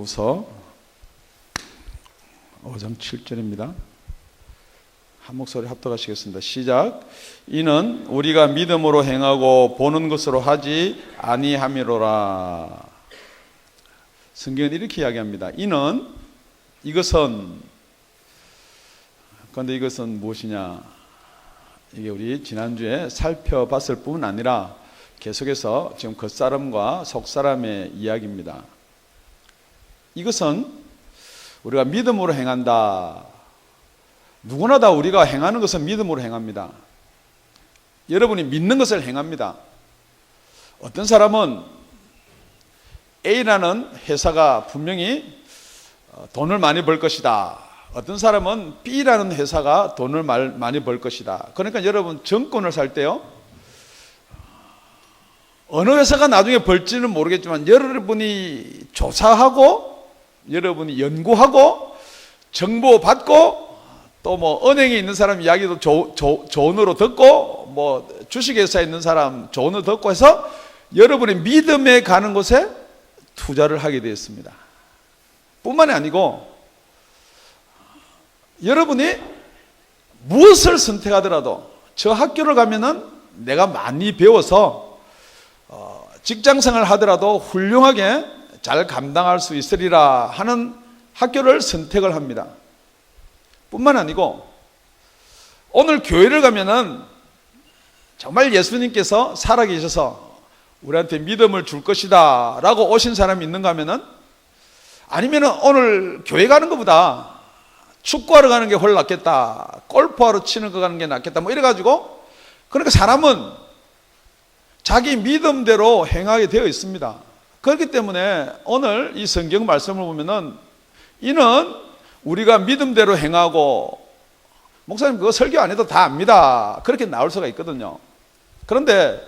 고린도후서 5장 7절입니다. 한 목소리 합독하시겠습니다. 시작. 이는 우리가 믿음으로 행하고 보는 것으로 하지 아니함이로라. 성경은 이렇게 이야기합니다. 이는, 이것은, 그런데 이것은 무엇이냐? 이게 우리 지난주에 살펴봤을 뿐 아니라 계속해서 지금 겉사람과 속사람의 이야기입니다. 이것은 우리가 믿음으로 행한다. 누구나 다 우리가 행하는 것은 믿음으로 행합니다. 여러분이 믿는 것을 행합니다. 어떤 사람은 A라는 회사가 분명히 돈을 많이 벌 것이다. 어떤 사람은 B라는 회사가 돈을 많이 벌 것이다. 그러니까 여러분 정권을 살 때요, 어느 회사가 나중에 벌지는 모르겠지만 여러분이 조사하고 여러분이 연구하고 정보 받고 또 뭐 은행에 있는 사람 이야기도 조언으로 듣고 뭐 주식회사에 있는 사람 조언을 듣고 해서 여러분의 믿음에 가는 곳에 투자를 하게 되었습니다. 뿐만이 아니고 여러분이 무엇을 선택하더라도 저 학교를 가면은 내가 많이 배워서 직장생활을 하더라도 훌륭하게 잘 감당할 수 있으리라 하는 학교를 선택을 합니다. 뿐만 아니고 오늘 교회를 가면은 정말 예수님께서 살아계셔서 우리한테 믿음을 줄 것이다 라고 오신 사람이 있는가 하면은, 아니면은 오늘 교회 가는 것보다 축구하러 가는 게 훨씬 낫겠다, 골프하러 치는 거 가는 게 낫겠다, 뭐 이래가지고, 그러니까 사람은 자기 믿음대로 행하게 되어 있습니다. 그렇기 때문에 오늘 이 성경 말씀을 보면은 이는 우리가 믿음대로 행하고, 목사님 그거 설교 안 해도 다 압니다, 그렇게 나올 수가 있거든요. 그런데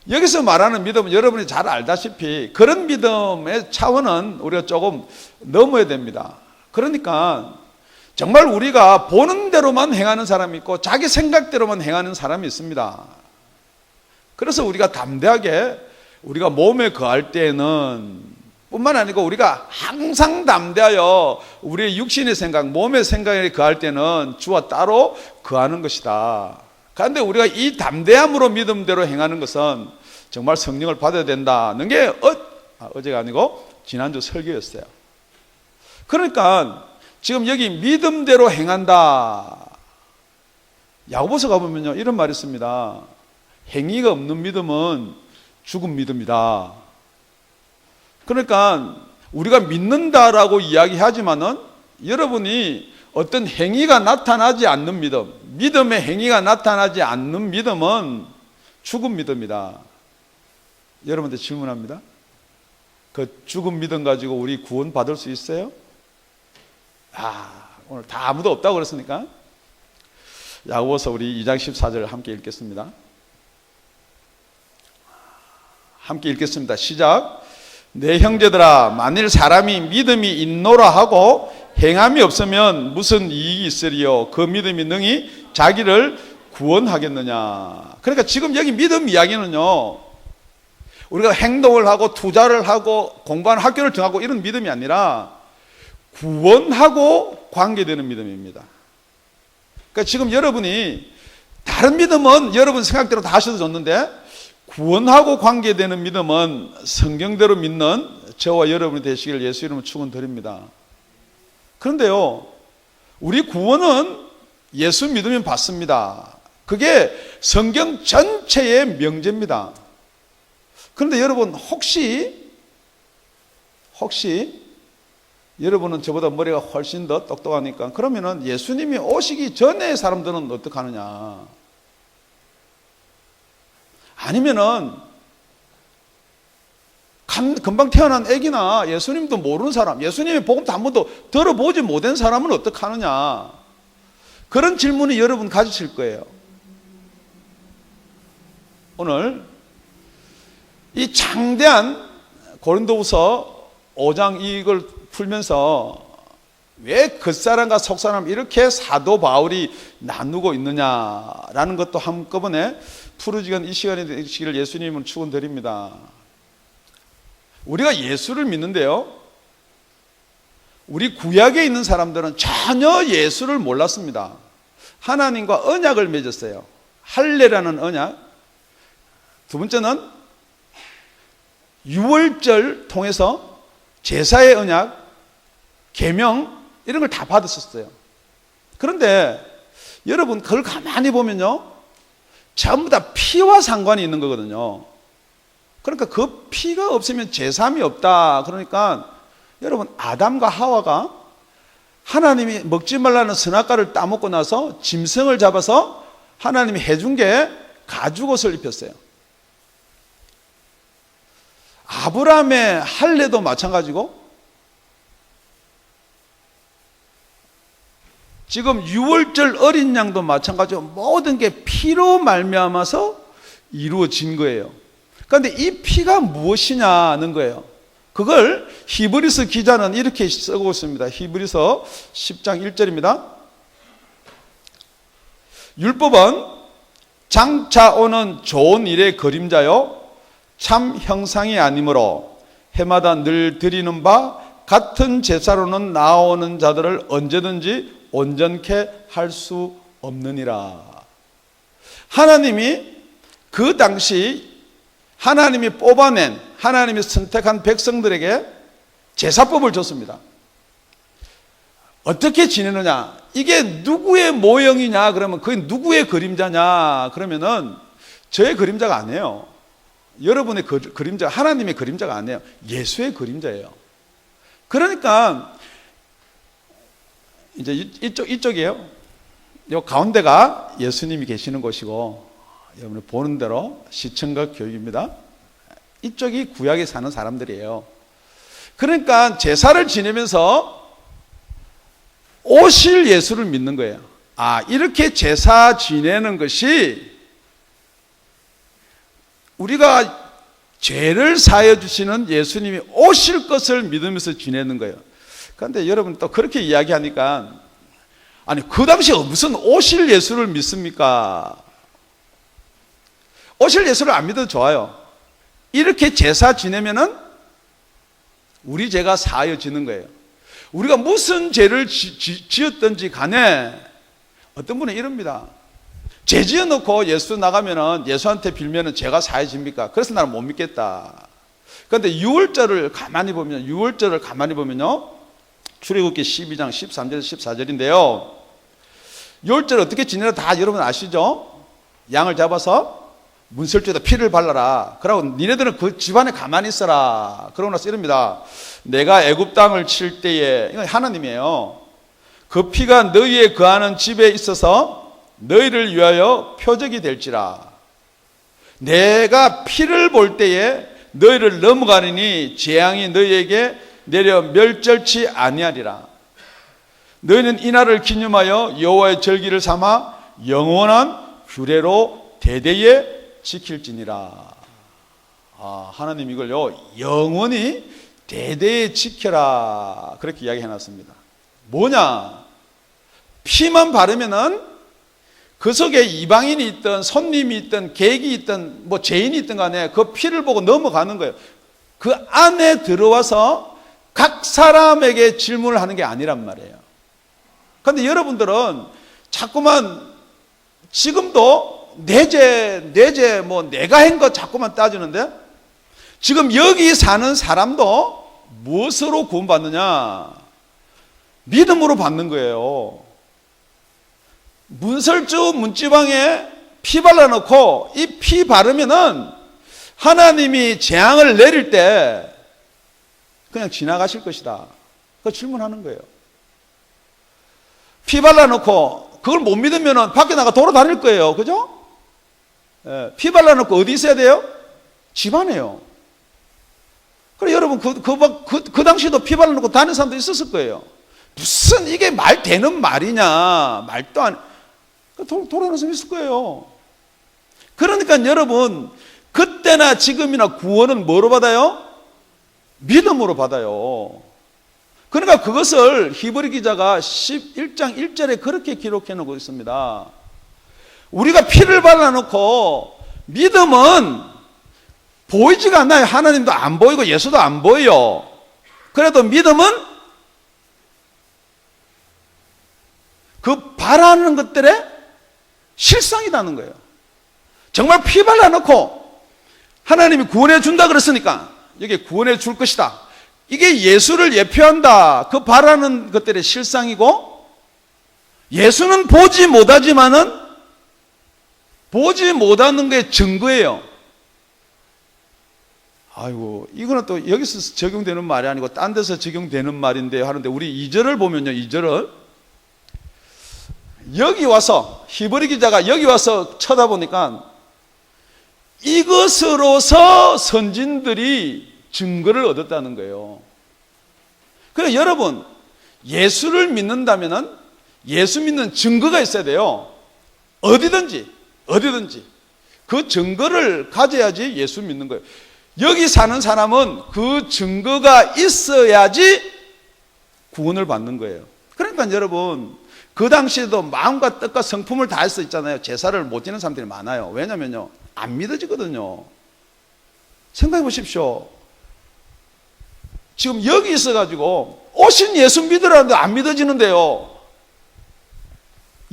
여기서 말하는 믿음은 여러분이 잘 알다시피 그런 믿음의 차원은 우리가 조금 넘어야 됩니다. 그러니까 정말 우리가 보는 대로만 행하는 사람이 있고 자기 생각대로만 행하는 사람이 있습니다. 그래서 우리가 담대하게 우리가 몸에 거할 때에는 뿐만 아니고 우리가 항상 담대하여 우리의 육신의 생각, 몸의 생각에 거할 때는 주와 따로 거하는 것이다. 그런데 우리가 이 담대함으로 믿음대로 행하는 것은 정말 성령을 받아야 된다는 게 어제가 아니고 지난주 설교였어요. 그러니까 지금 여기 믿음대로 행한다. 야고보서 가보면요 이런 말이 있습니다. 행위가 없는 믿음은 죽은 믿음이다. 그러니까 우리가 믿는다라고 이야기하지만은 여러분이 어떤 행위가 나타나지 않는 믿음, 믿음의 행위가 나타나지 않는 믿음은 죽은 믿음이다. 여러분한테 질문합니다. 그 죽은 믿음 가지고 우리 구원 받을 수 있어요? 오늘 다 아무도 없다고 그랬으니까 야고보서 우리 2장 14절 함께 읽겠습니다. 함께 읽겠습니다. 시작. 내 형제들아, 만일 사람이 믿음이 있노라 하고 행함이 없으면 무슨 이익이 있으리요? 그 믿음이 능히 자기를 구원하겠느냐. 그러니까 지금 여기 믿음 이야기는요, 우리가 행동을 하고 투자를 하고 공부하는 학교를 정하고 이런 믿음이 아니라 구원하고 관계되는 믿음입니다. 그러니까 지금 여러분이 다른 믿음은 여러분 생각대로 다 하셔도 좋는데 구원하고 관계되는 믿음은 성경대로 믿는 저와 여러분이 되시길 예수 이름으로 축원드립니다. 그런데요, 우리 구원은 예수 믿으면 받습니다. 그게 성경 전체의 명제입니다. 그런데 여러분 혹시 여러분은 저보다 머리가 훨씬 더 똑똑하니까 그러면은 예수님이 오시기 전에 사람들은 어떻게 하느냐? 아니면은 금방 태어난 애기나 예수님도 모르는 사람, 예수님의 복음도 한 번도 들어보지 못한 사람은 어떻게 하느냐? 그런 질문이 여러분 가지실 거예요. 오늘 이 장대한 고린도후서 5장 이걸 풀면서 왜 겉사람과 속사람 이렇게 사도 바울이 나누고 있느냐라는 것도 한꺼번에 풀어지는 이 시간이 되시기를 예수님은 축원드립니다. 우리가 예수를 믿는데요, 우리 구약에 있는 사람들은 전혀 예수를 몰랐습니다. 하나님과 언약을 맺었어요. 할례라는 언약. 두 번째는 유월절 통해서 제사의 언약, 계명 이런 걸 다 받았었어요. 그런데 여러분 그걸 가만히 보면요, 전부 다 피와 상관이 있는 거거든요. 그러니까 그 피가 없으면 제삼이 없다. 그러니까 여러분 아담과 하와가 하나님이 먹지 말라는 선악과를 따먹고 나서 짐승을 잡아서 하나님이 해준 게 가죽옷을 입혔어요. 아브라함의 할례도 마찬가지고, 지금 유월절 어린 양도 마찬가지고, 모든 게 피로 말미암아서 이루어진 거예요. 그런데 이 피가 무엇이냐는 거예요. 그걸 히브리서 기자는 이렇게 쓰고 있습니다. 히브리서 10장 1절입니다. 율법은 장차 오는 좋은 일의 그림자요 참 형상이 아니므로 해마다 늘 드리는 바 같은 제사로는 나오는 자들을 언제든지 온전케 할 수 없느니라. 하나님이 그 당시 하나님이 뽑아낸, 하나님이 선택한 백성들에게 제사법을 줬습니다. 어떻게 지내느냐? 이게 누구의 모형이냐? 그러면 그게 누구의 그림자냐? 그러면은 저의 그림자가 아니에요. 여러분의 그림자, 하나님의 그림자가 아니에요. 예수의 그림자예요. 그러니까 이제 이쪽이에요. 요 가운데가 예수님이 계시는 곳이고, 여러분이 보는 대로 시청각 교육입니다. 이쪽이 구약에 사는 사람들이에요. 그러니까 제사를 지내면서 오실 예수를 믿는 거예요. 아, 이렇게 제사 지내는 것이 우리가 죄를 사하여 주시는 예수님이 오실 것을 믿으면서 지내는 거예요. 그런데 여러분 또 그렇게 이야기하니까, 아니 그 당시에 무슨 오실 예수를 믿습니까? 오실 예수를 안 믿어도 좋아요. 이렇게 제사 지내면은 우리 죄가 사하여지는 거예요. 우리가 무슨 죄를 지었든지 간에, 어떤 분은 이럽니다. 죄 지어놓고 예수 나가면은, 예수한테 빌면은 죄가 사해집니까? 그래서 나는 못 믿겠다. 그런데 유월절을 가만히 보면요, 출애굽기 12장 13절 14절인데요. 유월절 어떻게 지내나 다 여러분 아시죠? 양을 잡아서 문설주에다 피를 발라라. 그러고 니네들은 그 집안에 가만히 있어라. 그러고 나서 이럽니다. 내가 애굽 땅을 칠 때에, 이건 하나님이에요. 그 피가 너희의 거하는 집에 있어서 너희를 위하여 표적이 될지라. 내가 피를 볼 때에 너희를 넘어가느니 재앙이 너희에게 내려 멸절치 아니하리라. 너희는 이 날을 기념하여 여호와의 절기를 삼아 영원한 규례로 대대에 지킬지니라. 아, 하나님 이걸요 영원히 대대에 지켜라, 그렇게 이야기해 놨습니다. 뭐냐? 피만 바르면은 그 속에 이방인이 있든 손님이 있든 객이 있든 뭐 죄인이 있든 간에 그 피를 보고 넘어가는 거예요. 그 안에 들어와서 각 사람에게 질문을 하는 게 아니란 말이에요. 그런데 여러분들은 자꾸만 지금도 내 죄, 뭐 내가 한 거 자꾸만 따지는데, 지금 여기 사는 사람도 무엇으로 구원받느냐? 믿음으로 받는 거예요. 문설주 문지방에 피 발라놓고 이 피 바르면은 하나님이 재앙을 내릴 때 그냥 지나가실 것이다. 그 질문하는 거예요. 피 발라놓고 그걸 못 믿으면은 밖에 나가 돌아다닐 거예요. 그죠? 예, 피 발라놓고 어디 있어야 돼요? 집안에요. 그래, 여러분, 그 당시도 피 발라놓고 다니는 사람도 있었을 거예요. 무슨 이게 말 되는 말이냐? 말도 안, 돌아다니는 사람 있을 거예요. 그러니까 여러분, 그때나 지금이나 구원은 뭐로 받아요? 믿음으로 받아요. 그러니까 그것을 히브리 기자가 11장 1절에 그렇게 기록해 놓고 있습니다. 우리가 피를 발라놓고, 믿음은 보이지가 않아요. 하나님도 안 보이고 예수도 안 보여요. 그래도 믿음은 바라는 것들의 실상이라는 거예요. 정말 피 발라놓고 하나님이 구원해 준다 그랬으니까 여기 구원해 줄 것이다. 이게 예수를 예표한다. 그 바라는 것들의 실상이고, 예수는 보지 못하지만은 보지 못하는 게 증거예요. 아이고, 이거는 또 여기서 적용되는 말이 아니고 딴 데서 적용되는 말인데 하는데, 우리 2절을 보면요, 2절을 여기 와서 히브리 기자가 여기 와서 쳐다보니까 이것으로서 선진들이 증거를 얻었다는 거예요. 그래서 여러분, 예수를 믿는다면 예수 믿는 증거가 있어야 돼요. 어디든지 그 증거를 가져야지 예수 믿는 거예요. 여기 사는 사람은 그 증거가 있어야지 구원을 받는 거예요. 그러니까 여러분, 그 당시에도 마음과 뜻과 성품을 다할 수 있잖아요. 제사를 못 지는 사람들이 많아요. 왜냐면요, 안 믿어지거든요. 생각해 보십시오. 지금 여기 있어가지고 오신 예수 믿으라는데 안 믿어지는데요,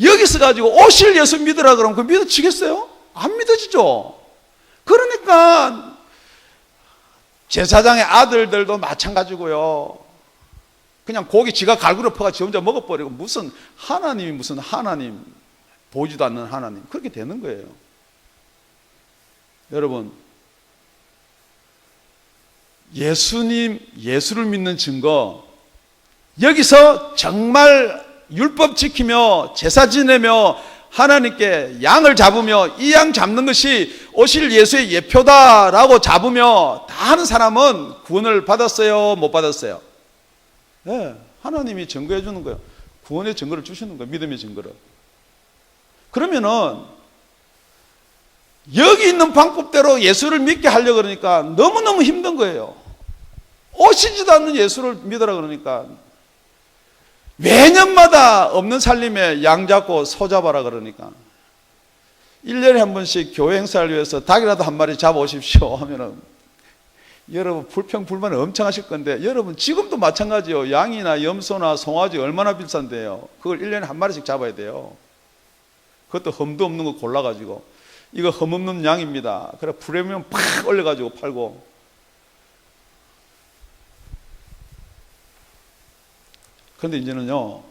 여기 있어가지고 오실 예수 믿으라 그러면 그 믿어지겠어요? 안 믿어지죠. 그러니까 제사장의 아들들도 마찬가지고요. 그냥 고기 지가 갈구려 퍼가 지 혼자 먹어버리고, 무슨 하나님, 보지도 않는 하나님, 그렇게 되는 거예요. 여러분, 예수를 믿는 증거, 여기서 정말 율법 지키며 제사 지내며 하나님께 양을 잡으며 이 양 잡는 것이 오실 예수의 예표다라고 잡으며 다 하는 사람은 구원을 받았어요? 못 받았어요? 네, 하나님이 증거해 주는 거예요. 구원의 증거를 주시는 거예요. 믿음의 증거를. 그러면은 여기 있는 방법대로 예수를 믿게 하려고 그러니까 너무너무 힘든 거예요. 오시지도 않는 예수를 믿으라 그러니까, 매년마다 없는 살림에 양 잡고 소 잡아라 그러니까, 1년에 한 번씩 교회 행사를 위해서 닭이라도 한 마리 잡아오십시오 하면은 여러분 불평불만 엄청 하실 건데, 여러분 지금도 마찬가지요. 양이나 염소나 송아지 얼마나 비싼데요. 그걸 1년에 한 마리씩 잡아야 돼요. 그것도 흠도 없는 거 골라가지고, 이거 흠 없는 양입니다. 그래 프리미엄 팍 올려가지고 팔고. 그런데 이제는요,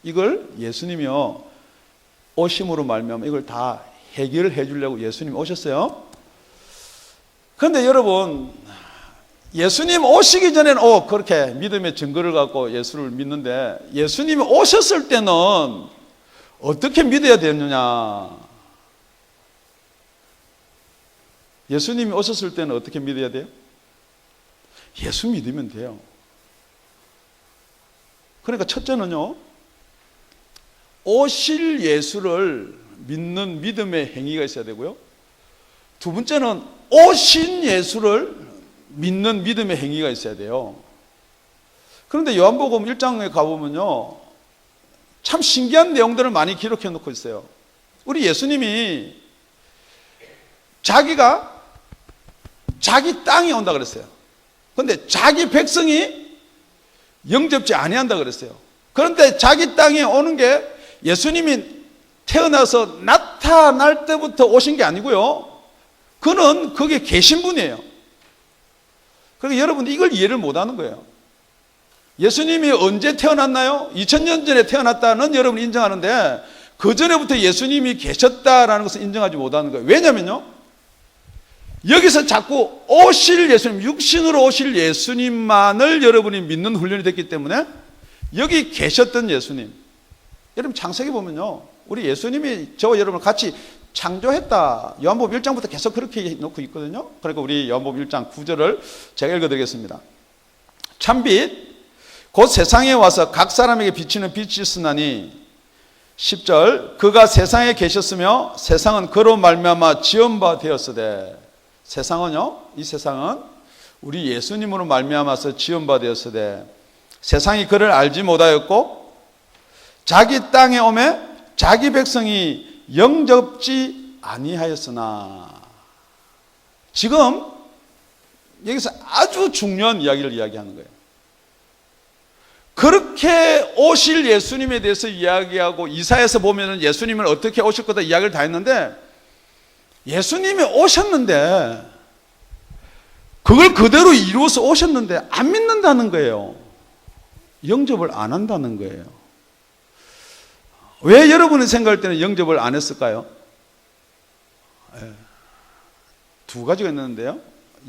이걸 예수님이요 오심으로 말미암아 이걸 다 해결해 주려고 예수님이 오셨어요. 그런데 여러분, 예수님 오시기 전에는 그렇게 믿음의 증거를 갖고 예수를 믿는데, 예수님이 오셨을 때는 어떻게 믿어야 되느냐? 예수님이 오셨을 때는 어떻게 믿어야 돼요? 예수 믿으면 돼요. 그러니까 첫째는요, 오실 예수를 믿는 믿음의 행위가 있어야 되고요. 두 번째는 오신 예수를 믿는 믿음의 행위가 있어야 돼요. 그런데 요한복음 1장에 가보면요, 참 신기한 내용들을 많이 기록해 놓고 있어요. 우리 예수님이 자기가 자기 땅에 온다 그랬어요. 그런데 자기 백성이 영접지 아니한다 그랬어요. 그런데 자기 땅에 오는 게 예수님이 태어나서 나타날 때부터 오신 게 아니고요, 그는 거기에 계신 분이에요. 그러니까 여러분 이걸 이해를 못하는 거예요. 예수님이 언제 태어났나요? 2000년 전에 태어났다는 여러분이 인정하는데, 그 전에부터 예수님이 계셨다라는 것을 인정하지 못하는 거예요. 왜냐면요, 여기서 자꾸 오실 예수님, 육신으로 오실 예수님만을 여러분이 믿는 훈련이 됐기 때문에, 여기 계셨던 예수님, 여러분 창세기 보면요, 우리 예수님이 저와 여러분을 같이 창조했다. 요한복음 1장부터 계속 그렇게 놓고 있거든요. 그러니까 우리 요한복음 1장 9절을 제가 읽어드리겠습니다. 참빛 곧 세상에 와서 각 사람에게 비치는 빛이 있으나니, 10절 그가 세상에 계셨으며 세상은 그로 말미암아 지은 바 되었으되, 세상은요, 이 세상은 우리 예수님으로 말미암아서 지은 바 되었으되 세상이 그를 알지 못하였고 자기 땅에 오매 자기 백성이 영접지 아니하였으나. 지금 여기서 아주 중요한 이야기를 이야기하는 거예요. 그렇게 오실 예수님에 대해서 이야기하고 이사야서 보면은 예수님은 어떻게 오실 거다 이야기를 다 했는데 예수님이 오셨는데 그걸 그대로 이루어서 오셨는데 안 믿는다는 거예요. 영접을 안 한다는 거예요. 왜 여러분이 생각할 때는 영접을 안 했을까요? 두 가지가 있는데요.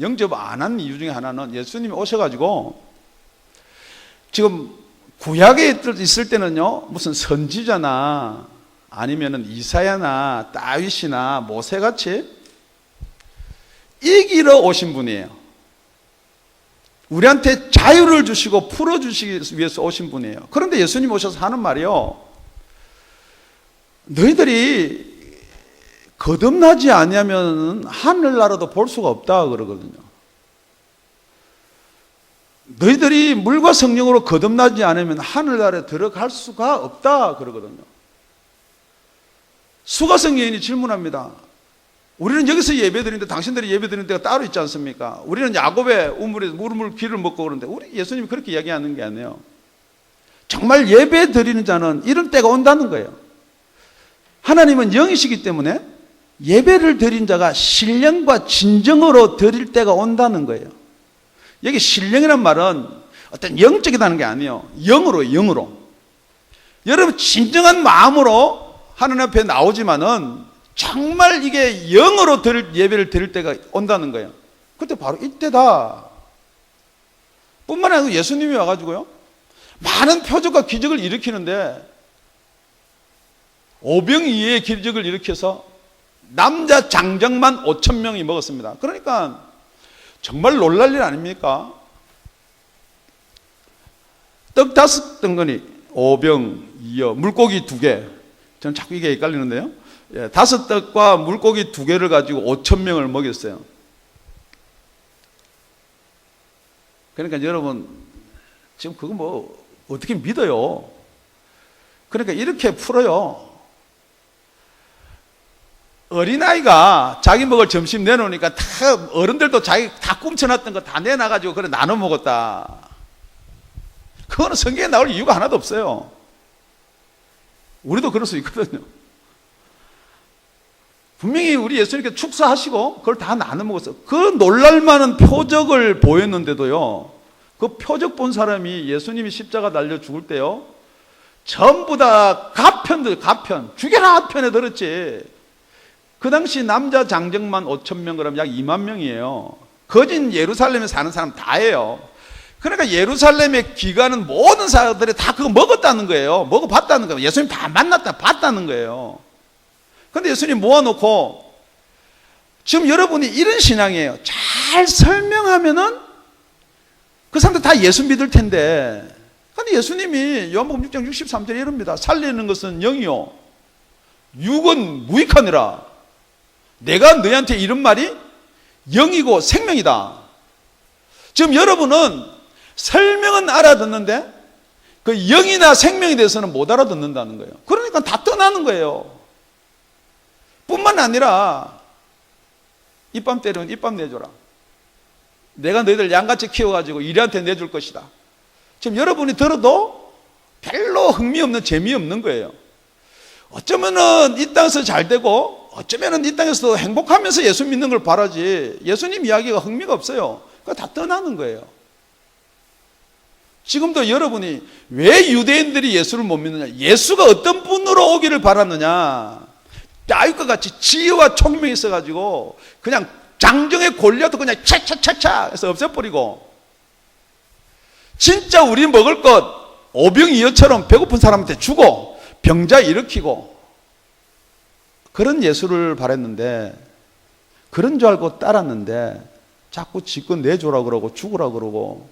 영접 안 한 이유 중에 하나는 예수님이 오셔가지고 지금 구약에 있을 때는요, 무슨 선지자나 아니면은 이사야나 다윗이나 모세같이 이기러 오신 분이에요. 우리한테 자유를 주시고 풀어주시기 위해서 오신 분이에요. 그런데 예수님 오셔서 하는 말이요, 너희들이 거듭나지 아니하면 하늘나라도 볼 수가 없다 그러거든요. 너희들이 물과 성령으로 거듭나지 않으면 하늘나라에 들어갈 수가 없다 그러거든요. 수가성 여인이 질문합니다. 우리는 여기서 예배드리는데 당신들이 예배드리는 데가 따로 있지 않습니까? 우리는 야곱의 우물에서 물을 귀를 먹고 그러는데 우리 예수님이 그렇게 이야기하는 게 아니에요. 정말 예배드리는 자는 이런 때가 온다는 거예요. 하나님은 영이시기 때문에 예배를 드린 자가 신령과 진정으로 드릴 때가 온다는 거예요. 여기 신령이란 말은 어떤 영적이라는 게 아니에요. 영으로. 여러분 진정한 마음으로 하나님 앞에 나오지만은 정말 이게 영으로 예배를 드릴 때가 온다는 거예요. 그때 바로 이때다. 뿐만 아니라 예수님이 와가지고요, 많은 표적과 기적을 일으키는데 오병이어의 기적을 일으켜서 남자 장정만 5,000명이 먹었습니다. 그러니까 정말 놀랄 일 아닙니까? 떡 5덩어리, 오병이어, 물고기 2개. 저는 자꾸 이게 헷갈리는데요. 5떡과 물고기 2개를 가지고 5,000명을 먹였어요. 그러니까 여러분, 지금 그거 뭐 어떻게 믿어요? 그러니까 이렇게 풀어요. 어린아이가 자기 먹을 점심 내놓으니까 다 어른들도 자기 다 꿈쳐놨던 거 다 내놔가지고 그래 나눠 먹었다. 그거는 성경에 나올 이유가 하나도 없어요. 우리도 그럴 수 있거든요. 분명히 우리 예수님께 축사하시고 그걸 다 나눠 먹었어요. 그 놀랄만한 표적을 보였는데도요, 그 표적 본 사람이 예수님이 십자가 달려 죽을 때요, 전부 다 가편 죽여라 편에 들었지. 그 당시 남자 장정만 5,000명 그러면 약 2만 명이에요. 거진 예루살렘에 사는 사람 다예요. 그러니까 예루살렘에 기가는 모든 사람들이 다 그거 먹었다는 거예요. 먹어봤다는 거예요. 예수님 다 만났다 봤다는 거예요. 그런데 예수님 모아놓고 지금 여러분이 이런 신앙이에요. 잘 설명하면은 그 사람들 다 예수 믿을 텐데, 그런데 예수님이 요한복음 6장 63절에 이럽니다. 살리는 것은 영이요 육은 무익하니라. 내가 너희한테 이런 말이 영이고 생명이다. 지금 여러분은 설명은 알아듣는데 그 영이나 생명에 대해서는 못 알아듣는다는 거예요. 그러니까 다 떠나는 거예요. 뿐만 아니라 입밤 때리면 입밤 내줘라. 내가 너희들 양같이 키워가지고 이리한테 내줄 것이다. 지금 여러분이 들어도 별로 흥미없는, 재미없는 거예요. 어쩌면은 이 땅에서 잘 되고 어쩌면은 이 땅에서 행복하면서 예수 믿는 걸 바라지 예수님 이야기가 흥미가 없어요. 그거 다 떠나는 거예요. 지금도 여러분이 왜 유대인들이 예수를 못 믿느냐? 예수가 어떤 분으로 오기를 바랐느냐? 다윗과 같이 지혜와 총명이 있어가지고 그냥 장정의 골리앗도 그냥 차차차차 해서 없애버리고, 진짜 우리 먹을 것 오병이어처럼 배고픈 사람한테 주고 병자 일으키고 그런 예수를 바랬는데, 그런 줄 알고 따랐는데 자꾸 지껏 내줘라 그러고 죽으라 그러고,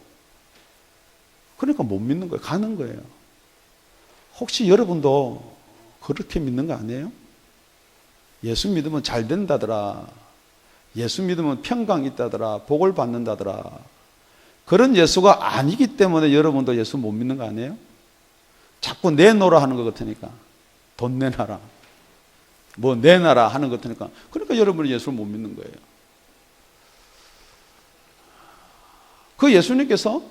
그러니까 못 믿는 거예요. 가는 거예요. 혹시 여러분도 그렇게 믿는 거 아니에요? 예수 믿으면 잘 된다더라, 예수 믿으면 평강 있다더라, 복을 받는다더라. 그런 예수가 아니기 때문에 여러분도 예수 못 믿는 거 아니에요? 자꾸 내놓으라 하는 것 같으니까, 돈 내놔라, 뭐 내놔라 하는 것 같으니까, 그러니까 여러분이 예수를 못 믿는 거예요. 그 예수님께서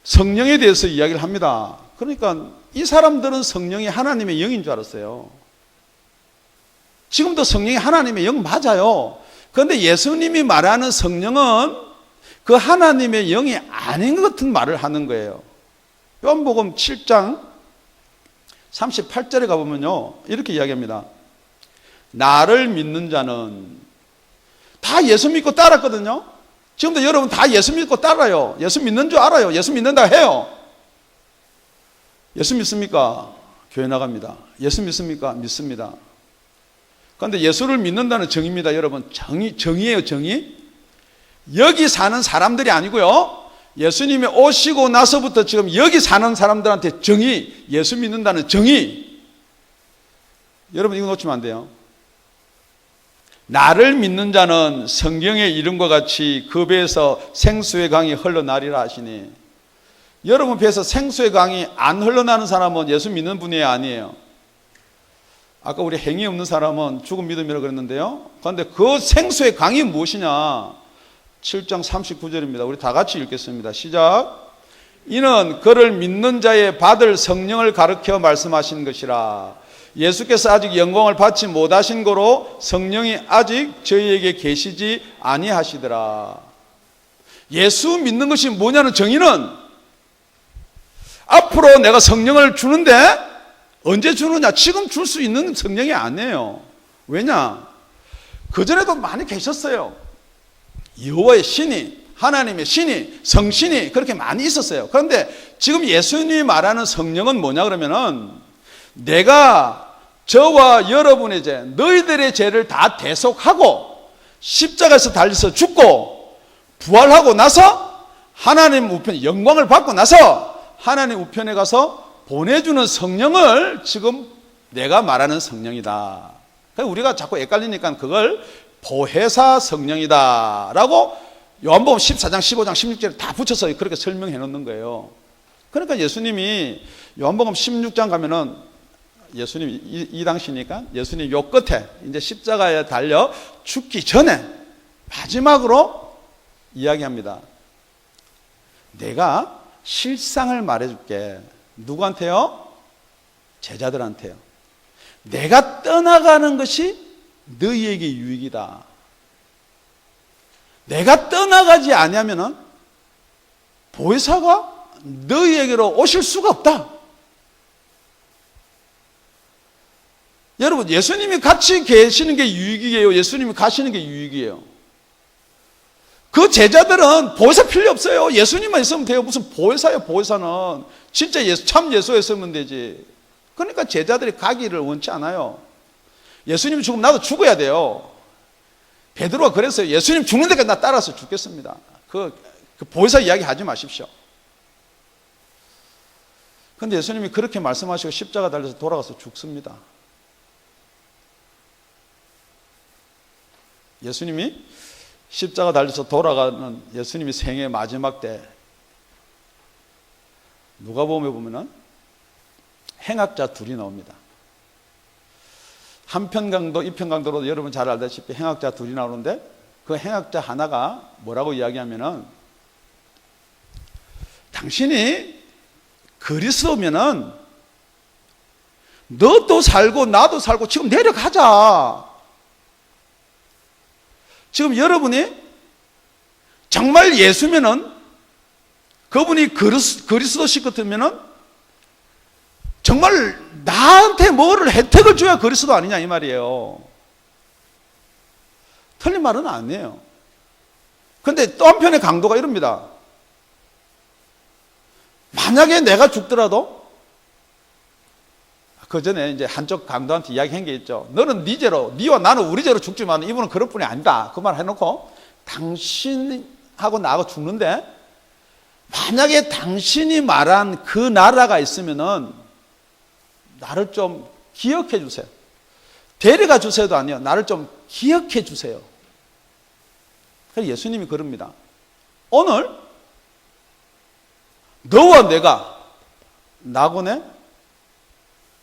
성령에 대해서 이야기를 합니다. 그러니까 이 사람들은 성령이 하나님의 영인 줄 알았어요. 지금도 성령이 하나님의 영 맞아요. 그런데 예수님이 말하는 성령은 그 하나님의 영이 아닌 것 같은 말을 하는 거예요. 요한복음 7장 38절에 가보면요, 이렇게 이야기합니다. 나를 믿는 자는, 다 예수 믿고 따랐거든요. 지금도 여러분 다 예수 믿고 따라요. 예수 믿는 줄 알아요. 예수 믿는다 해요. 예수 믿습니까? 교회 나갑니다. 예수 믿습니까? 믿습니다. 그런데 예수를 믿는다는 정의입니다. 여러분, 정의예요, 정의. 여기 사는 사람들이 아니고요, 예수님이 오시고 나서부터 지금 여기 사는 사람들한테 정의, 예수 믿는다는 정의. 여러분, 이거 놓치면 안 돼요. 나를 믿는 자는 성경의 이름과 같이 그 배에서 생수의 강이 흘러나리라 하시니, 여러분 배에서 생수의 강이 안 흘러나는 사람은 예수 믿는 분이 아니에요. 아까 우리 행위 없는 사람은 죽은 믿음이라고 그랬는데요, 그런데 그 생수의 강이 무엇이냐? 7장 39절입니다. 우리 다 같이 읽겠습니다. 시작. 이는 그를 믿는 자의 받을 성령을 가르쳐 말씀하신 것이라. 예수께서 아직 영광을 받지 못하신 거로 성령이 아직 저희에게 계시지 아니하시더라. 예수 믿는 것이 뭐냐는 정의는, 앞으로 내가 성령을 주는데 언제 주느냐? 지금 줄 수 있는 성령이 아니에요. 왜냐? 그전에도 많이 계셨어요. 여호와의 신이, 하나님의 신이, 성신이 그렇게 많이 있었어요. 그런데 지금 예수님이 말하는 성령은 뭐냐 그러면은, 내가 저와 여러분의 죄, 너희들의 죄를 다 대속하고 십자가에서 달려서 죽고 부활하고 나서 하나님 우편에 영광을 받고 나서 하나님 우편에 가서 보내주는 성령을 지금 내가 말하는 성령이다. 우리가 자꾸 헷갈리니까 그걸 보혜사 성령이다 라고 요한복음 14장 15장 16절에 다 붙여서 그렇게 설명해 놓는 거예요. 그러니까 예수님이 요한복음 16장 가면은, 예수님 이 당시니까 예수님 요 끝에 이제 십자가에 달려 죽기 전에 마지막으로 이야기합니다. 내가 실상을 말해줄게. 누구한테요? 제자들한테요. 내가 떠나가는 것이 너희에게 유익이다. 내가 떠나가지 아니하면은 보혜사가 너희에게로 오실 수가 없다. 여러분, 예수님이 같이 계시는 게 유익이에요? 예수님이 가시는 게 유익이에요? 그 제자들은 보혜사 필요 없어요. 예수님만 있으면 돼요. 무슨 보혜사예요? 보혜사는 진짜 참 예수였으면 되지. 그러니까 제자들이 가기를 원치 않아요. 예수님 죽으면 나도 죽어야 돼요. 베드로가 그랬어요. 예수님 죽는 데까지 나 따라서 죽겠습니다. 그 보혜사 이야기 하지 마십시오. 그런데 예수님이 그렇게 말씀하시고 십자가 달려서 돌아가서 죽습니다. 예수님이 십자가 달려서 돌아가는 예수님이 생애 마지막 때 누가복음에 보면은 행악자 둘이 나옵니다. 한편 강도, 이편 강도로 여러분 잘 알다시피 행악자 둘이 나오는데, 그 행악자 하나가 뭐라고 이야기하면은, 당신이 그리스도면은 너도 살고 나도 살고 지금 내려가자. 지금 여러분이 정말 예수면은, 그분이 그리스도식 같으면은 정말 나한테 뭐를 혜택을 줘야 그리스도 아니냐 이 말이에요. 틀린 말은 아니에요. 그런데 또 한편의 강도가 이럽니다. 만약에 내가 죽더라도, 그 전에 이제 한쪽 강도한테 이야기한 게 있죠. 너는 네 죄로, 네와 나는 우리 죄로 죽지만 이분은 그럴 뿐이 아니다. 그 말 해놓고, 당신하고 나하고 죽는데 만약에 당신이 말한 그 나라가 있으면은 나를 좀 기억해 주세요. 데려가 주세요도 아니요. 나를 좀 기억해 주세요. 그래서 예수님이 그럽니다. 오늘 너와 내가 낙원에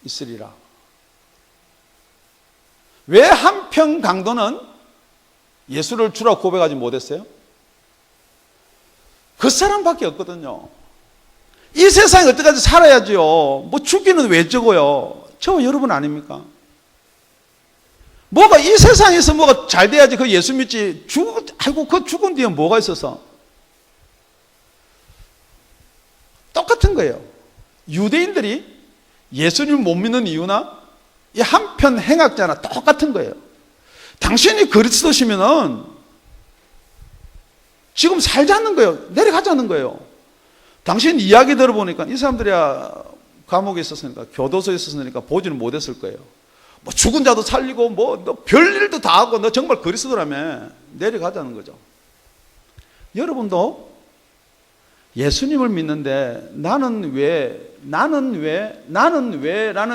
있으리라. 왜 한편 강도는 예수를 주라고 고백하지 못했어요? 그 사람밖에 없거든요. 이 세상에 어떻게까지 살아야지요. 뭐 죽기는 왜 적어요? 저와 여러분 아닙니까? 뭐가 이 세상에서 뭐가 잘 돼야지 그 예수 믿지. 아이고 그 죽은 뒤에 뭐가 있어서? 똑같은 거예요. 유대인들이 예수님을 못 믿는 이유나 이 한편 행악자나 똑같은 거예요. 당신이 그리스도시면은 지금 살자는 거예요. 내려가자는 거예요. 당신 이야기 들어보니까 이 사람들이야 감옥에 있었으니까 교도소에 있었으니까 보지는 못했을 거예요. 뭐 죽은 자도 살리고 뭐 너 별일도 다 하고 너 정말 그리스도라며 내려가자는 거죠. 여러분도 예수님을 믿는데 나는 왜 라는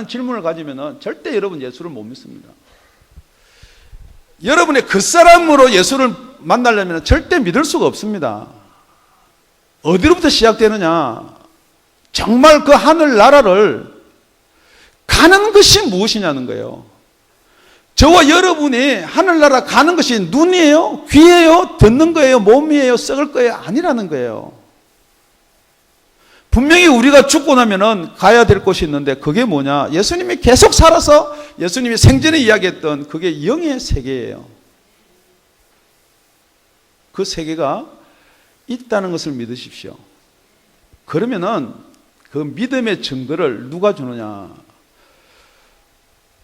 질문을 가지면은 절대 여러분 예수를 못 믿습니다. 여러분의 그 사람으로 예수를 만나려면 절대 믿을 수가 없습니다. 어디로부터 시작되느냐? 정말 그 하늘 나라를 가는 것이 무엇이냐는 거예요. 저와 여러분이 하늘나라 가는 것이 눈이에요? 귀예요? 듣는 거예요? 몸이에요? 썩을 거예요? 아니라는 거예요. 분명히 우리가 죽고 나면은 가야 될 곳이 있는데 그게 뭐냐? 예수님이 계속 살아서 예수님이 생전에 이야기했던 그게 영의 세계예요. 그 세계가 있다는 것을 믿으십시오. 그러면은 그 믿음의 증거를 누가 주느냐?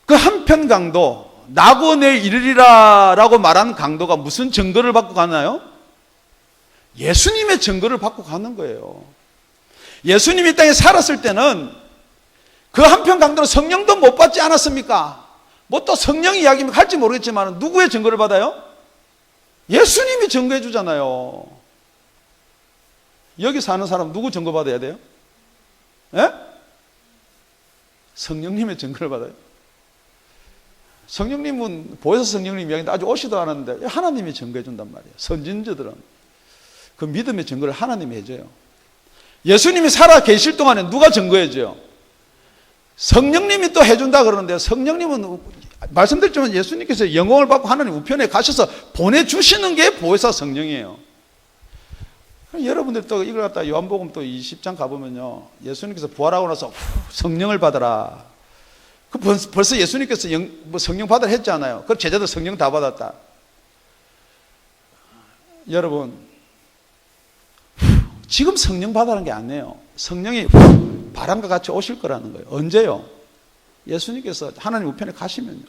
그 한편 강도, 나고 내일 이르리라 라고 말한 강도가 무슨 증거를 받고 가나요? 예수님의 증거를 받고 가는 거예요. 예수님이 이 땅에 살았을 때는 그 한편 강도는 성령도 못 받지 않았습니까? 뭐 또 성령 이야기면 할지 모르겠지만 누구의 증거를 받아요? 예수님이 증거해 주잖아요. 여기 사는 사람 누구 증거 받아야 돼요? 예? 성령님의 증거를 받아요. 성령님은 보혜사 성령님 이야기인데 아직 오시도 않았는데 하나님이 증거해 준단 말이에요. 선진자들은 그 믿음의 증거를 하나님이 해줘요. 예수님이 살아 계실 동안에 누가 증거해 줘요? 성령님이 또 해준다 그러는데 성령님은 말씀드렸지만 예수님께서 영광을 받고 하나님 우편에 가셔서 보내주시는 게 보혜사 성령이에요. 여러분들 또 이걸 갖다 요한복음 또 20장 가보면요, 예수님께서 부활하고 나서 성령을 받아라. 그 벌써 예수님께서 성령 받으라 했잖아요. 그럼 제자들 성령 다 받았다. 여러분, 지금 성령 받으라는 게 아니에요. 성령이 바람과 같이 오실 거라는 거예요. 언제요? 예수님께서 하나님 우편에 가시면요.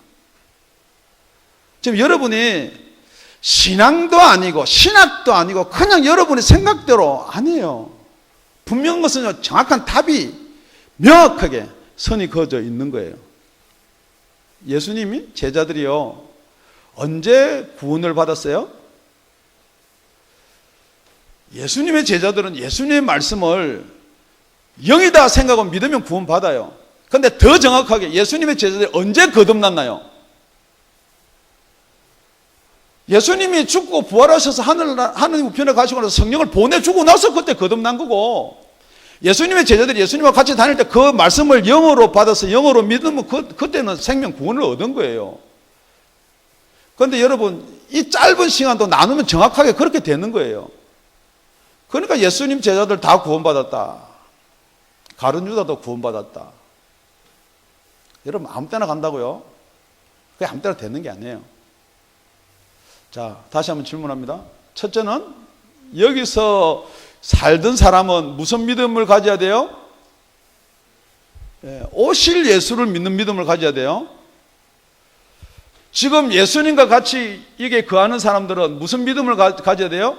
지금 여러분이 신앙도 아니고 신학도 아니고 그냥 여러분의 생각대로 아니에요. 분명한 것은 정확한 답이 명확하게 선이 그어져 있는 거예요. 예수님이 제자들이요, 언제 구원을 받았어요? 예수님의 제자들은 예수님의 말씀을 영이다 생각하고 믿으면 구원 받아요. 그런데 더 정확하게 예수님의 제자들이 언제 거듭났나요? 예수님이 죽고 부활하셔서 하나님 우편에 가시고 나서 성령을 보내주고 나서 그때 거듭난 거고, 예수님의 제자들이 예수님과 같이 다닐 때 그 말씀을 영어로 받아서 영어로 믿으면 그때는 생명 구원을 얻은 거예요. 그런데 여러분, 이 짧은 시간도 나누면 정확하게 그렇게 되는 거예요. 그러니까 예수님 제자들 다 구원받았다. 가룟 유다도 구원받았다. 여러분, 아무 때나 간다고요? 그게 아무 때나 되는 게 아니에요. 자, 다시 한번 질문합니다. 첫째는 여기서 살던 사람은 무슨 믿음을 가져야 돼요? 오실 예수를 믿는 믿음을 가져야 돼요. 지금 예수님과 같이 이게 거하는 사람들은 무슨 믿음을 가져야 돼요?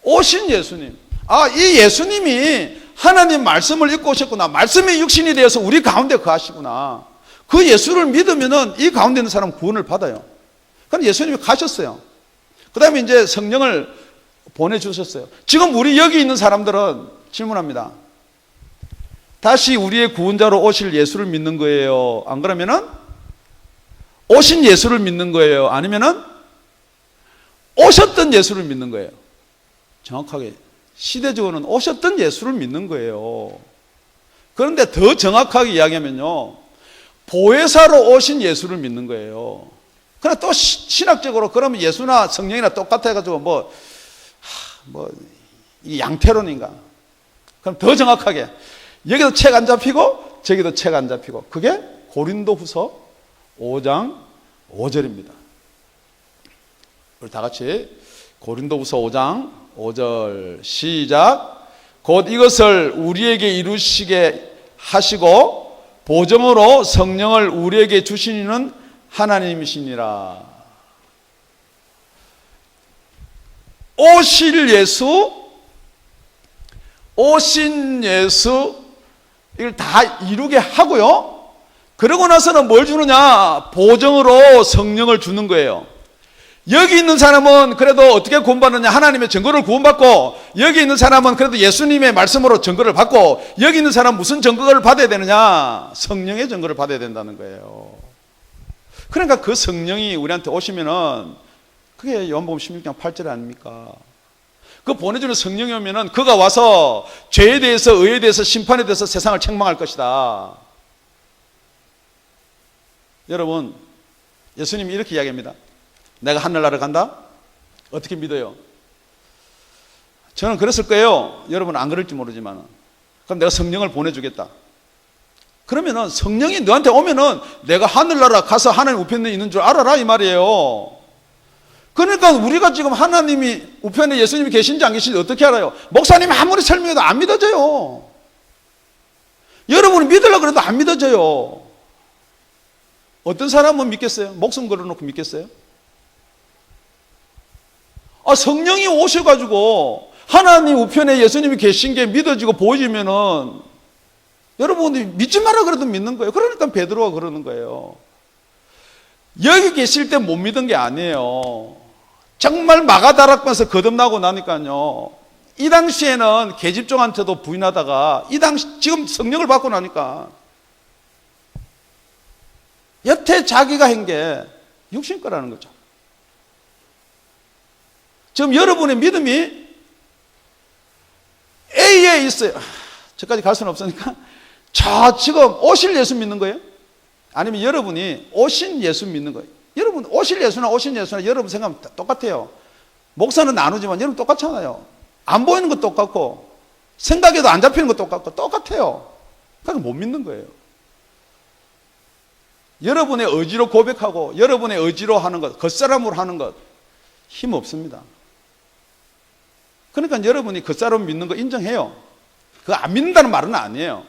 오신 예수님. 아, 이 예수님이 하나님 말씀을 읽고 오셨구나. 말씀이 육신이 되어서 우리 가운데 거하시구나. 그 예수를 믿으면은 이 가운데 있는 사람은 구원을 받아요. 그런데 예수님이 가셨어요. 그 다음에 이제 성령을 보내주셨어요. 지금 우리 여기 있는 사람들은 질문합니다. 다시 우리의 구원자로 오실 예수를 믿는 거예요? 안 그러면은 오신 예수를 믿는 거예요? 아니면은 오셨던 예수를 믿는 거예요? 정확하게 시대적으로는 오셨던 예수를 믿는 거예요. 그런데 더 정확하게 이야기하면요, 보혜사로 오신 예수를 믿는 거예요. 그러나 또 신학적으로 그러면 예수나 성령이나 똑같아 가지고 이게 양태론인가? 그럼 더 정확하게 여기도 책 안 잡히고 저기도 책 안 잡히고 그게 고린도후서 5장 5절입니다. 우리 다 같이 고린도후서 5장 5절 시작. 곧 이것을 우리에게 이루시게 하시고 보정으로 성령을 우리에게 주시는 하나님이시니라. 오신 예수 이걸 다 이루게 하고요. 그러고 나서는 뭘 주느냐? 보정으로 성령을 주는 거예요. 여기 있는 사람은 그래도 어떻게 구원받느냐? 하나님의 증거를 구원받고, 여기 있는 사람은 그래도 예수님의 말씀으로 증거를 받고, 여기 있는 사람은 무슨 증거를 받아야 되느냐? 성령의 증거를 받아야 된다는 거예요. 그러니까 그 성령이 우리한테 오시면은 그게 요한복음 16장 8절 아닙니까? 그 보내주는 성령이 오면은 그가 와서 죄에 대해서, 의에 대해서, 심판에 대해서 세상을 책망할 것이다. 여러분, 예수님이 이렇게 이야기합니다. 내가 하늘나라를 간다? 어떻게 믿어요? 저는 그랬을 거예요. 여러분은 안 그럴지 모르지만. 그럼 내가 성령을 보내주겠다. 그러면은 성령이 너한테 오면은 내가 하늘나라 가서 하나님 우편에 있는 줄 알아라 이 말이에요. 그러니까 우리가 지금 하나님이 우편에 예수님이 계신지 안 계신지 어떻게 알아요? 목사님이 아무리 설명해도 안 믿어져요. 여러분이 믿으려고 그래도 안 믿어져요. 어떤 사람은 믿겠어요? 목숨 걸어놓고 믿겠어요? 성령이 오셔가지고 하나님 우편에 예수님이 계신 게 믿어지고 보여지면은 여러분이 믿지 마라 그래도 믿는 거예요. 그러니까 베드로가 그러는 거예요. 여기 계실 때 못 믿은 게 아니에요. 정말 마가다락방에서 거듭나고 나니까요. 이 당시에는 계집종한테도 부인하다가 지금 성령을 받고 나니까 여태 자기가 한 게 육신 거라는 거죠. 지금 여러분의 믿음이 A에 있어요. 저까지 갈 수는 없으니까 지금 오실 예수 믿는 거예요? 아니면 여러분이 오신 예수 믿는 거예요? 여러분 오실 예수나 오신 예수나 여러분 생각하면 똑같아요. 목사는 나누지만 여러분 똑같잖아요. 안 보이는 것 똑같고 생각에도 안 잡히는 것 똑같고 똑같아요. 그러니까 못 믿는 거예요. 여러분의 의지로 고백하고 여러분의 의지로 하는 것, 겉사람으로 하는 것 힘 없습니다. 그러니까 여러분이 겉사람 믿는 거 인정해요. 그거 안 믿는다는 말은 아니에요.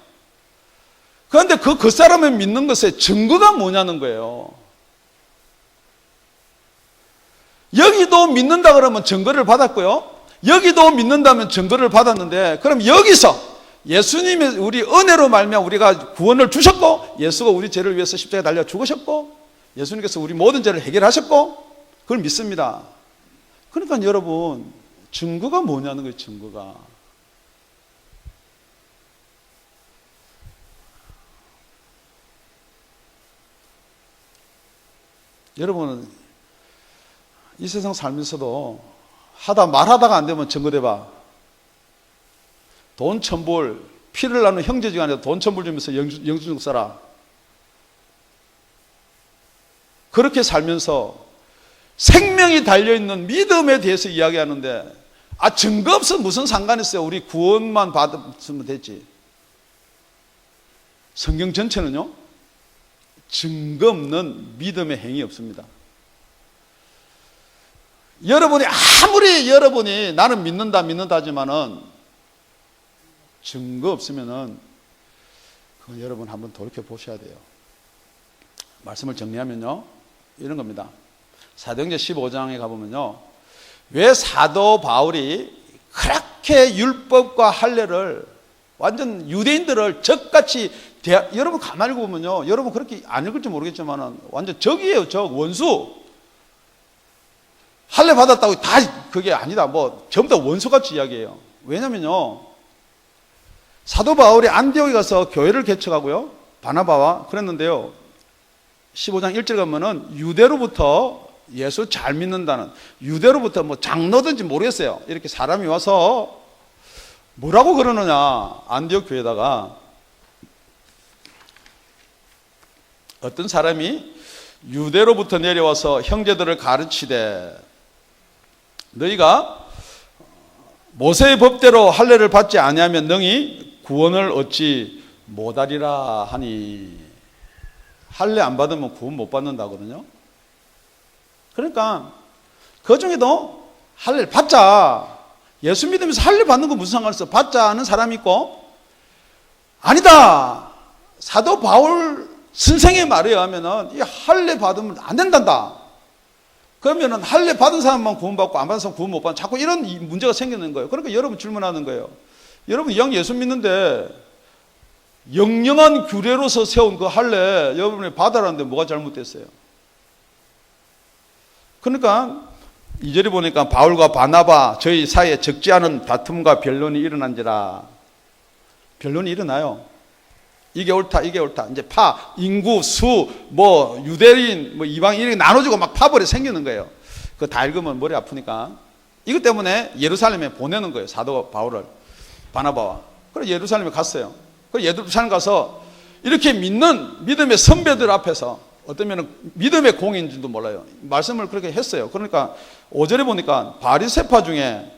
그런데 그 겉사람을 믿는 것의 증거가 뭐냐는 거예요. 여기도 믿는다 그러면 증거를 받았고요. 여기도 믿는다면 증거를 받았는데 그럼 여기서 예수님이 우리 은혜로 말미암아 우리가 구원을 주셨고 예수가 우리 죄를 위해서 십자가에 달려 죽으셨고 예수님께서 우리 모든 죄를 해결하셨고 그걸 믿습니다. 그러니까 여러분 증거가 뭐냐는 거예요. 증거가. 여러분은 이 세상 살면서도 말하다가 안 되면 증거대봐. 돈 1,000불, 피를 나누는 형제지간에 돈 1,000불 주면서 영주중 살아. 그렇게 살면서 생명이 달려있는 믿음에 대해서 이야기하는데 증거 없으면 무슨 상관이 있어요. 우리 구원만 받으면 되지. 성경 전체는요 증거 없는 믿음의 행위 없습니다. 여러분이 아무리 나는 믿는다 하지만은 증거 없으면은 그건 여러분 한번 돌이켜 보셔야 돼요. 말씀을 정리하면요 이런 겁니다. 사도행전 15장에 가보면요 왜 사도 바울이 그렇게 율법과 할례를 완전 유대인들을 적같이 여러분 가만히 보면요 여러분 그렇게 안 읽을지 모르겠지만 완전 적이에요. 원수. 할례 받았다고 다 그게 아니다. 전부 다 원수같이 이야기해요. 왜냐면요 사도 바울이 안디옥에 가서 교회를 개척하고요 바나바와 그랬는데요 15장 1절 가면은 유대로부터 예수 잘 믿는다는 유대로부터 장로든지 모르겠어요. 이렇게 사람이 와서 뭐라고 그러느냐. 안디옥 교회에다가 어떤 사람이 유대로부터 내려와서 형제들을 가르치되 너희가 모세의 법대로 할례를 받지 아니하면 능히 구원을 얻지 못하리라 하니. 할례 안 받으면 구원 못 받는다거든요. 그러니까 그 중에도 할례를 받자, 예수 믿으면서 할례 받는 거 무슨 상관있어? 받자 하는 사람이 있고, 아니다, 사도 바울 선생의 말에 의하면은 이 할례 받으면 안 된단다. 그러면은 할례 받은 사람만 구원받고 안 받은 사람 구원 못 받는, 자꾸 이런 문제가 생기는 거예요. 그러니까 여러분 질문하는 거예요. 여러분 영 예수 믿는데 영영한 규례로서 세운 그 할례 여러분이 받아라는데 뭐가 잘못됐어요? 그러니까 2절에 보니까 바울과 바나바 저희 사이에 적지 않은 다툼과 변론이 일어난지라. 변론이 일어나요. 이게 옳다, 이게 옳다. 이제 파, 인구, 수, 뭐 유대인, 뭐 이방인 이렇게 나눠주고 막 파벌이 생기는 거예요. 그거 다 읽으면 머리 아프니까. 이것 때문에 예루살렘에 보내는 거예요. 사도 바울을, 바나바와. 그래서 예루살렘에 갔어요. 그래서 예루살렘 가서 이렇게 믿음의 선배들 앞에서, 어떠면 믿음의 공인지도 몰라요, 말씀을 그렇게 했어요. 그러니까 5절에 보니까 바리새파 중에,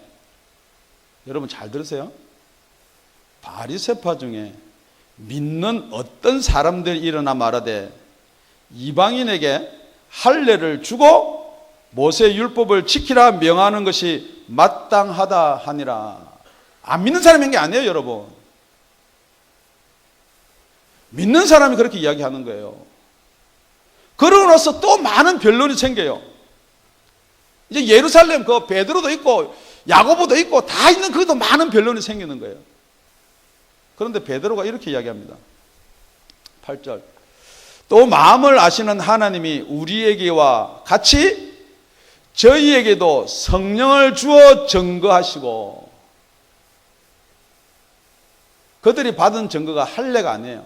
여러분 잘 들으세요, 바리새파 중에 믿는 어떤 사람들이 일어나 말하되 이방인에게 할례를 주고 모세의 율법을 지키라 명하는 것이 마땅하다 하니라. 안 믿는 사람인 게 아니에요, 여러분. 믿는 사람이 그렇게 이야기하는 거예요. 그러고 나서 또 많은 변론이 생겨요. 이제 예루살렘 그 베드로도 있고 야고보도 있고 다 있는 거기도 많은 변론이 생기는 거예요. 그런데 베드로가 이렇게 이야기합니다. 8절. 또 마음을 아시는 하나님이 우리에게와 같이 저희에게도 성령을 주어 증거하시고. 그들이 받은 증거가 할례가 아니에요.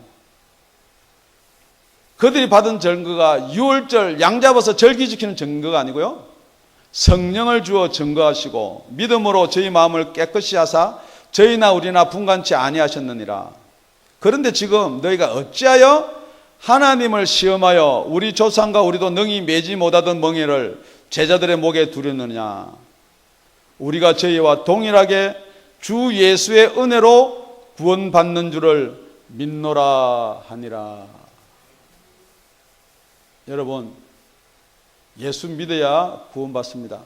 그들이 받은 증거가 유월절 양 잡아서 절기 지키는 증거가 아니고요, 성령을 주어 증거하시고 믿음으로 저희 마음을 깨끗이 하사 저희나 우리나 분간치 아니하셨느니라. 그런데 지금 너희가 어찌하여 하나님을 시험하여 우리 조상과 우리도 능히 매지 못하던 멍에를 제자들의 목에 두렸느냐. 우리가 저희와 동일하게 주 예수의 은혜로 구원받는 줄을 믿노라 하니라. 여러분, 예수 믿어야 구원받습니다.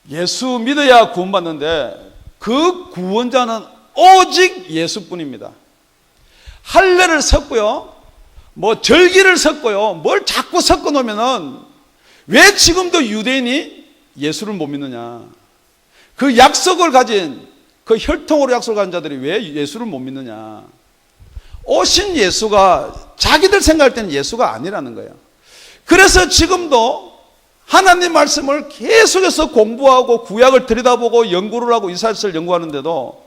예수 믿어야 구원받는데 그 구원자는 오직 예수뿐입니다. 할례를 섞고요, 뭐 절기를 섞고요, 뭘 자꾸 섞어 놓으면은 왜 지금도 유대인이 예수를 못 믿느냐. 그 약속을 가진, 그 혈통으로 약속을 가진 자들이 왜 예수를 못 믿느냐. 오신 예수가 자기들 생각할 때는 예수가 아니라는 거예요. 그래서 지금도 하나님 말씀을 계속해서 공부하고 구약을 들여다보고 연구를 하고 이사야서를 연구하는데도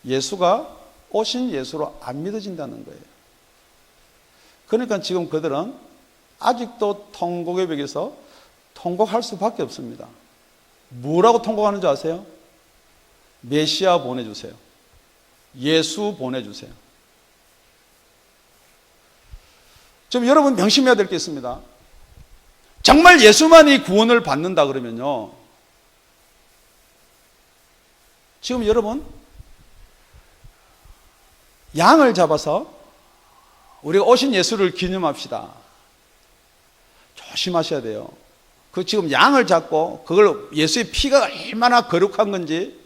예수가 오신 예수로 안 믿어진다는 거예요. 그러니까 지금 그들은 아직도 통곡의 벽에서 통곡할 수밖에 없습니다. 뭐라고 통곡하는 줄 아세요? 메시아 보내주세요. 예수 보내주세요. 좀 여러분 명심해야 될 게 있습니다. 정말 예수만이 구원을 받는다 그러면요, 지금 여러분 양을 잡아서 우리가 오신 예수를 기념합시다. 조심하셔야 돼요. 그 지금 양을 잡고 그걸 예수의 피가 얼마나 거룩한 건지,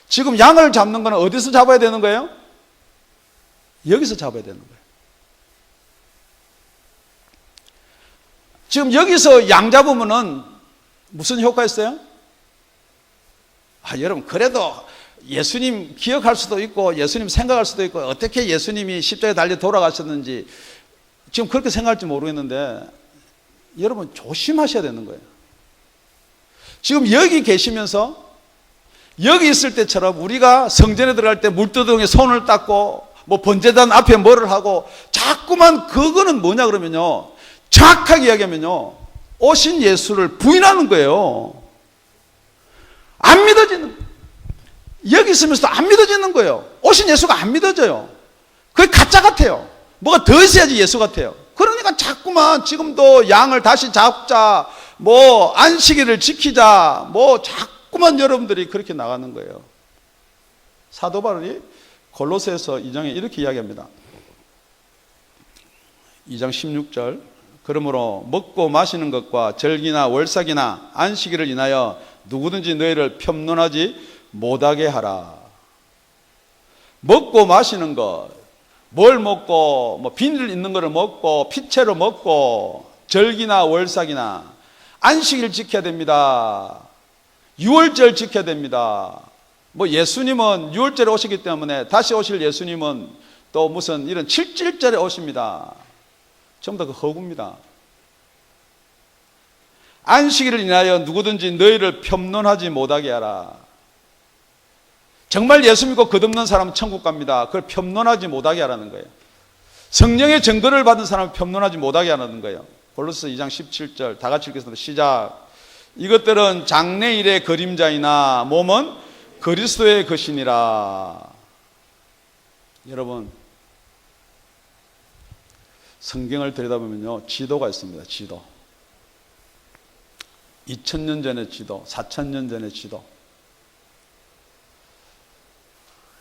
지금 양을 잡는 거는 어디서 잡아야 되는 거예요? 여기서 잡아야 되는 거예요. 지금 여기서 양 잡으면은 무슨 효과 있어요? 여러분, 그래도 예수님 기억할 수도 있고 예수님 생각할 수도 있고 어떻게 예수님이 십자가에 달려 돌아가셨는지 지금 그렇게 생각할지 모르겠는데, 여러분 조심하셔야 되는 거예요. 지금 여기 계시면서 여기 있을 때처럼 우리가 성전에 들어갈 때 물두덩이에 손을 닦고 뭐 번제단 앞에 뭐를 하고 자꾸만, 그거는 뭐냐 그러면요, 정확하게 이야기하면요, 오신 예수를 부인하는 거예요. 안 믿어지는, 여기 있으면서도 안 믿어지는 거예요. 오신 예수가 안 믿어져요. 그게 가짜 같아요. 뭐가 더 있어야지 예수 같아요. 그러니까 자꾸만 지금도 양을 다시 잡자, 뭐 안식일을 지키자, 뭐 자꾸 자꾸만 여러분들이 그렇게 나가는 거예요. 사도 바울이 골로새서 2장에 이렇게 이야기합니다. 2장 16절, 그러므로 먹고 마시는 것과 절기나 월삭이나 안식일을 인하여 누구든지 너희를 편론하지 못하게 하라. 먹고 마시는 것, 뭘 먹고, 뭐 비늘 있는 거를 먹고 피채로 먹고, 절기나 월삭이나 안식일 지켜야 됩니다. 유월절 지켜야 됩니다. 뭐 예수님은 유월절에 오시기 때문에 다시 오실 예수님은 또 무슨 이런 칠칠절에 오십니다. 전부 다 그 허구입니다. 안식일을 인하여 누구든지 너희를 편론하지 못하게 하라. 정말 예수 믿고 거듭난 사람은 천국 갑니다. 그걸 편론하지 못하게 하라는 거예요. 성령의 증거를 받은 사람은 편론하지 못하게 하라는 거예요. 골로새 2장 17절 다 같이 읽겠습니다. 시작. 이것들은 장래일의 그림자이나 몸은 그리스도의 것이니라. 여러분, 성경을 들여다보면요, 지도가 있습니다. 지도. 2000년 전의 지도, 4000년 전의 지도.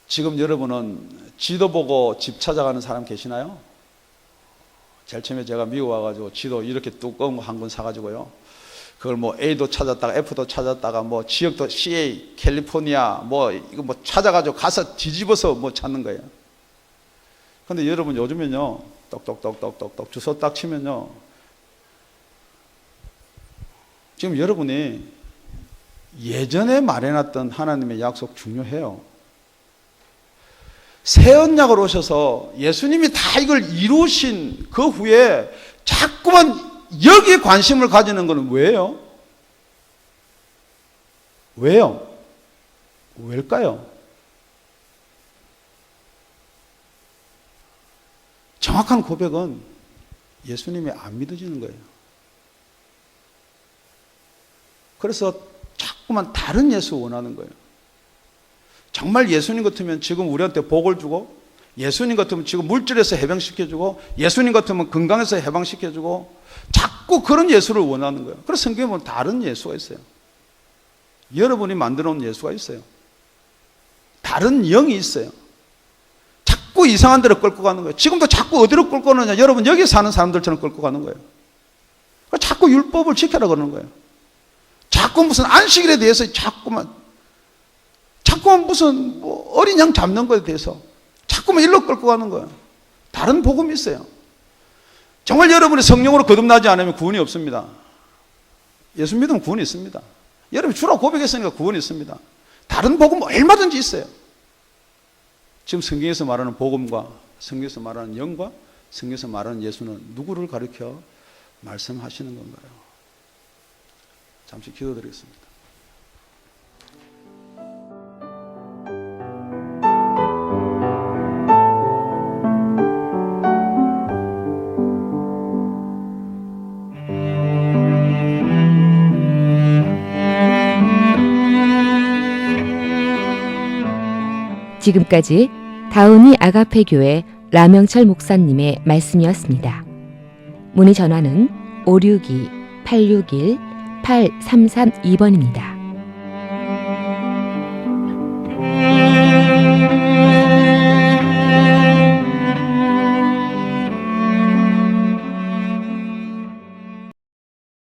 지금 여러분은 지도 보고 집 찾아가는 사람 계시나요? 제일 처음에 제가 미국 와가지고 지도 이렇게 두꺼운 거 한 권 사가지고요, 그걸 뭐 A도 찾았다가 F도 찾았다가 뭐 지역도 CA, 캘리포니아 뭐 이거 뭐 찾아가지고 가서 뒤집어서 뭐 찾는 거예요. 근데 여러분 요즘엔요, 똑똑똑똑똑 주소 딱 치면요, 지금 여러분이 예전에 말해놨던 하나님의 약속 중요해요. 새 언약으로 오셔서 예수님이 다 이걸 이루신 그 후에 자꾸만 여기에 관심을 가지는 것은 왜요? 왜요? 왜일까요? 정확한 고백은 예수님이 안 믿어지는 거예요. 그래서 자꾸만 다른 예수 원하는 거예요. 정말 예수님 같으면 지금 우리한테 복을 주고, 예수님 같으면 지금 물질에서 해방시켜주고, 예수님 같으면 건강에서 해방시켜주고, 자꾸 그런 예수를 원하는 거예요. 그래서 성경에 보면 다른 예수가 있어요. 여러분이 만들어 놓은 예수가 있어요. 다른 영이 있어요. 자꾸 이상한 데로 끌고 가는 거예요. 지금도 자꾸 어디로 끌고 가느냐, 여러분 여기 사는 사람들처럼 끌고 가는 거예요. 자꾸 율법을 지켜라 그러는 거예요. 자꾸 무슨 안식일에 대해서 자꾸만 무슨 뭐 어린 양 잡는 것에 대해서 자꾸만 일로 끌고 가는 거예요. 다른 복음이 있어요. 정말 여러분이 성령으로 거듭나지 않으면 구원이 없습니다. 예수 믿으면 구원이 있습니다. 여러분이 주라고 고백했으니까 구원이 있습니다. 다른 복음 얼마든지 있어요. 지금 성경에서 말하는 복음과 성경에서 말하는 영과 성경에서 말하는 예수는 누구를 가리켜 말씀하시는 건가요? 잠시 기도드리겠습니다. 지금까지 다운이 아가페 교회 라명철 목사님의 말씀이었습니다. 문의 전화는 562-861-8332번입니다.